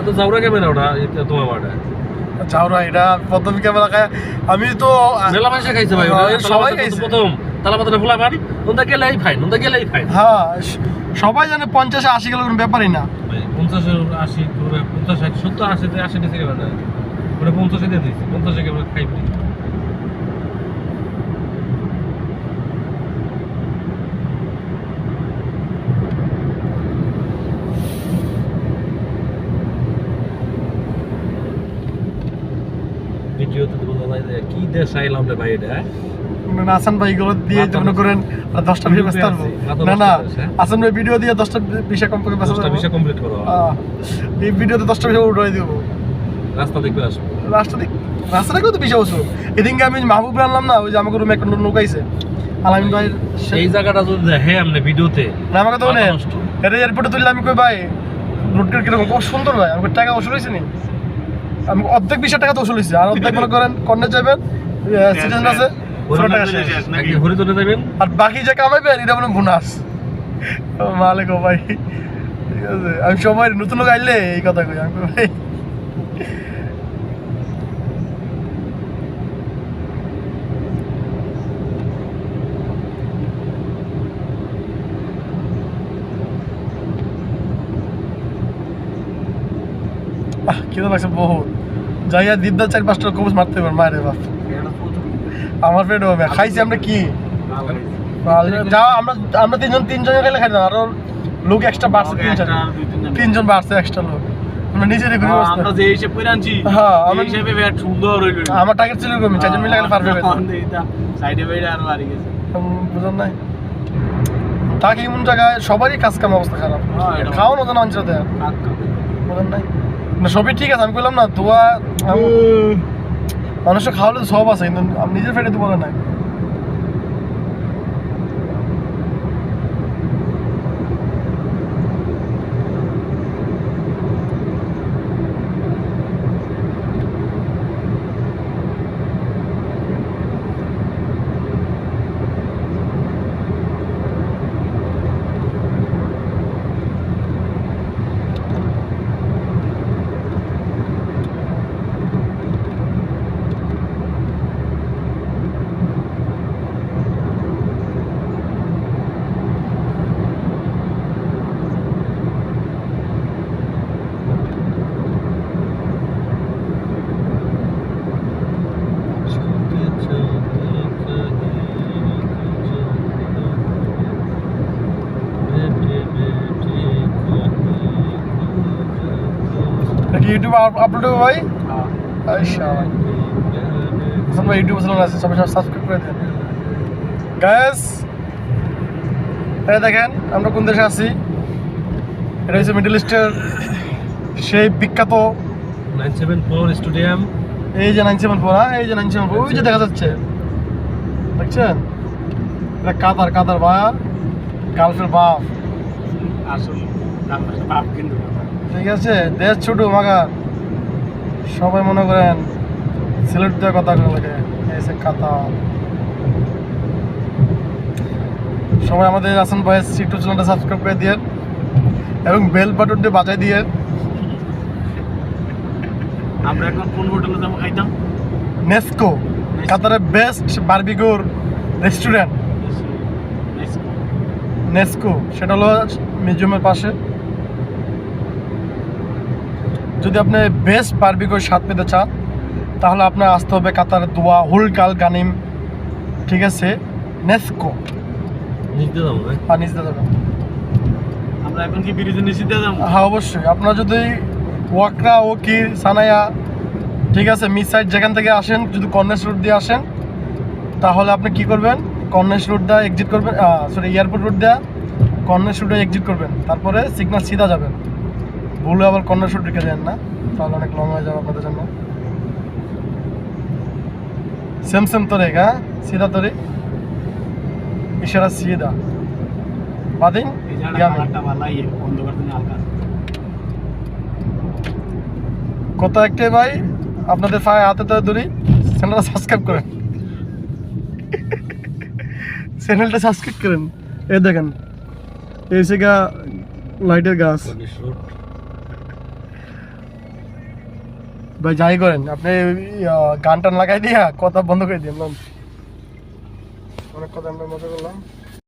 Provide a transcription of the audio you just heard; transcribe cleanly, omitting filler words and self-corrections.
তো জাউরা ক্যামেরা ওটা তোমার বাড়া চাওরা এটা প্রথম ক্যামেরা খায় আমি তো মেলা মাসে খাইছে ভাই সবাই খাইছে প্রথম তালা পাতা ফুলা পানি ওটা গেলেই ফাইন হ্যাঁ সবাই জানে 50-80 কিলো কোনো ব্যাপারই না 50-80 50-60 70-80 80 থেকে বানা ওটা 50 দিয়ে দিছি 50 থেকে আমরা খাইবি ভিডিওতে তো বলা যায় কি দেশ আইলাম রে ভাই এটা হাসান ভাই গুলো দিয়ে মনে করেন 10টা ভিডিও ব্যস্ত পারবো না হাসান ভাই ভিডিও দিয়ে 10টা বিষয় কম করে ব্যস্ত 10টা বিষয় কমপ্লিট করো এই ভিডিওতে 10টা বিষয় উঠাই দেব রাস্তা দেখবে আসো রাস্তা দেখো তো বিষয় বসো এদিনকে আমি মাহবুব আনলাম না ওই যে আমাকে রুমে একটা লোক আইছে আলামিন ভাই সেই জায়গাটা যদি দেখে আপনি ভিডিওতে না আমাকে তো নেই এটা এয়ারপোর্টে তুললে আমি কই ভাই রোডটা কিরকম খুব সুন্দর ভাই আমাকে টাকা ওসুল হয়েছে নি আমি অর্ধেক 20 টাকা তো ওসুল হয়েছে আর অর্ধেক মনে করেন কর্নে যাবেন সিটিজেন আছে আর বাকি যে কামাইবেন এটা মানে বোনাস মালিক ভাই ঠিক আছে আমি সময় নতুন লোক আইলে এই কথা কই আমি ভাই কিরকম লাগছে বহুত যাইয়া দিদা 4-5টা কবুজ মারতে পারবেন মায়ের বাপ আমার পেট হবে খাইছি আমরা কি যা আমরা তিনজনে খেলে খাই না আরো লোক এক্সট্রা বাড়ছে তিনজন বাড়ছে এক্সট্রা লোক আমরা নিজেরই ঘুরে আমরা যে হিসেব করে আনছি হ্যাঁ এই হিসেবে বেশ সুন্দর হইল আমার টার্গেট ছিল এরকম 4জন মিলে গেলে পারবে সাইডে বাইরে আর বাড়ি গেছে বুঝলেন নাই তাকে এমন জায়গায় সবারই কাজ কাম অবস্থা খারাপ খাওয়ানো তো না অঞ্চল দেয় বুঝলেন নাই না সবই ঠিক আছে আমি বললাম না দোয়া মানুষের খাওয়ালে তো সব আছে কিন্তু নিজের ফেটে তো বলে নাই ইউটিউব আপলোড হবে ভাই আচ্ছা ভাই ইউটিউব চ্যানেল আছে সবাই সাবস্ক্রাইব করে দেন গাইস এই দেখেন আমরা কোন দেশে আছি এটা হচ্ছে মিডল ইস্টের সেই বিখ্যাত 974 স্টেডিয়াম এই যে 974 হ্যাঁ এই যে 974 ওই যে দেখা যাচ্ছে দেখছেন এটা কাতার বা গালফের বাপ আসলে গালফের বাপ কিন্তু ঠিক আছে দেশ ছোট মাগার সবাই মনে করেন সিলেট দেওয়ার কথা লাগে এসে কাতার সবাই আমাদের আসান বয়েস ইউটিউব চ্যানেলটা সাবস্ক্রাইব করে দিয়ে এবং বেল বাটনটি বাজাই দিয়ে আমরা এখন কোন হোটেলে যাবো খাইতাম নেস্কো কাতারের বেস্ট বারবিকিউর রেস্টুরেন্ট নেস্কো সেটা হলো মিউজিয়ামের পাশে যদি আপনি বেস্ট বারবিকিউর স্বাদ পেতে চান তাহলে আপনার আসতে হবে কাতারের দোয়া হুলকাল গানিম ঠিক আছে নেস্কো নিতে যাবো আর নিচে যাবেন আমরা এখন কি ব্রিজে নিচে যাবো হ্যাঁ অবশ্যই আপনারা যদি ওয়াকরা ওকির সানায়া ঠিক আছে মিড সাইড যেখান থেকে আসেন যদি কর্নেশ রোড দিয়ে আসেন তাহলে আপনি কি করবেন কর্নেশ রোড দিয়ে এক্সিট করবেন সরি এয়ারপোর্ট রোড দিয়ে কর্নেশ রোডে এক্সিট করবেন তারপরে সিগন্যাল সিধা যাবেন ভুলে আবার কর্নেশ রোড ঢুকে যান না তাহলে অনেক লং হয়ে যাবে আপনাদের জন্য সেম তরে হ্যাঁ সিধা তরে ইশারা সিধা বাদিন কথা একটাই ভাই আপনাদের হাতে তো ধরি চ্যানেলটা সাবস্ক্রাইব করেন চ্যানেলটা সাবস্ক্রাইব করেন এই দেখেন এই সে লাইটের গাছ ভাই যাই করেন আপনি গান টান লাগাই দিয়া কথা বন্ধ করে দিন অনেক কথা আমরা মজা করলাম।